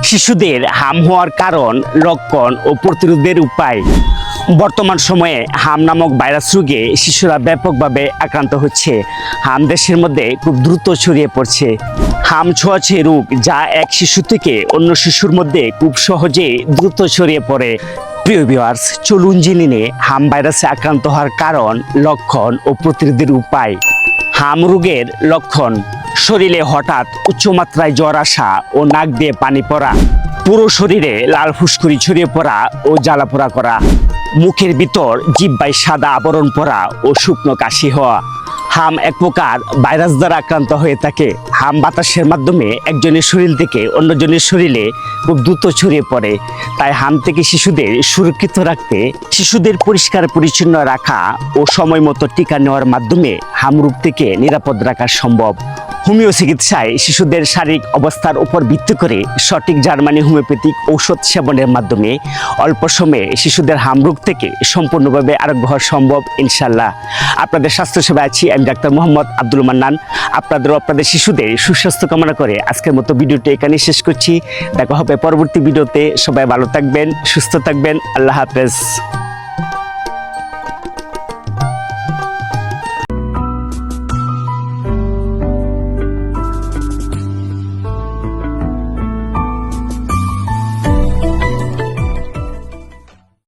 শিশুদের হাম হওয়ার কারণ, লক্ষণ ও প্রতিরোধের উপায়। বর্তমান সময়ে হাম নামক ভাইরাস রোগে শিশুরা ব্যাপকভাবে আক্রান্ত হচ্ছে। হাম দেশের মধ্যে খুব দ্রুত ছড়িয়ে পড়ছে। হাম ছোঁয়াচে রোগ যা এক শিশু থেকে অন্য শিশুর মধ্যে খুব সহজে দ্রুত ছড়িয়ে পড়ে। প্রিয় ভিউয়ার্স, চলুন জেনে নিই হাম ভাইরাসে আক্রান্ত হওয়ার কারণ, লক্ষণ ও প্রতিরোধের উপায়। হাম রোগের লক্ষণ: শরীরে হঠাৎ উচ্চমাত্রায় জ্বর আসা ও নাক দিয়ে পানি পড়া, পুরো শরীরে লাল ফুসকুড়ি ছড়িয়ে পড়া ও জ্বালাপোড়া করা, মুখের ভিতর জিহ্বায় সাদা আবরণ পড়া ও শুকনো কাশি হওয়া। হাম এক প্রকার ভাইরাস দ্বারা আক্রান্ত হয়ে থাকে। হাম বাতাসের মাধ্যমে একজনের শরীর থেকে অন্যজনের শরীরে খুব দ্রুত ছড়িয়ে পড়ে। তাই হাম থেকে শিশুদের সুরক্ষিত রাখতে শিশুদের পরিষ্কার পরিচ্ছন্ন রাখা ও সময় মতো টিকা নেওয়ার মাধ্যমে হাম রোগ থেকে নিরাপদ রাখা সম্ভব। হোমিও চিকিৎসায় শিশুদের শারীরিক অবস্থার উপর ভিত্তি করে সঠিক জার্মানি হোমিওপ্যাথিক ঔষধ সেবনের মাধ্যমে অল্প সময়ে শিশুদের হাম রোগ থেকে সম্পূর্ণভাবে আরোগ্য হওয়া সম্ভব ইনশাল্লাহ। আপনাদের স্বাস্থ্যসেবায় আছি আমি ডাক্তার মোহাম্মদ আব্দুল মান্নান। আপনাদের শিশুদের সুস্বাস্থ্য কামনা করে আজকের মতো ভিডিওটি এখানেই শেষ করছি। দেখা হবে পরবর্তী ভিডিওতে। সবাই ভালো থাকবেন, সুস্থ থাকবেন। আল্লাহ হাফেজ।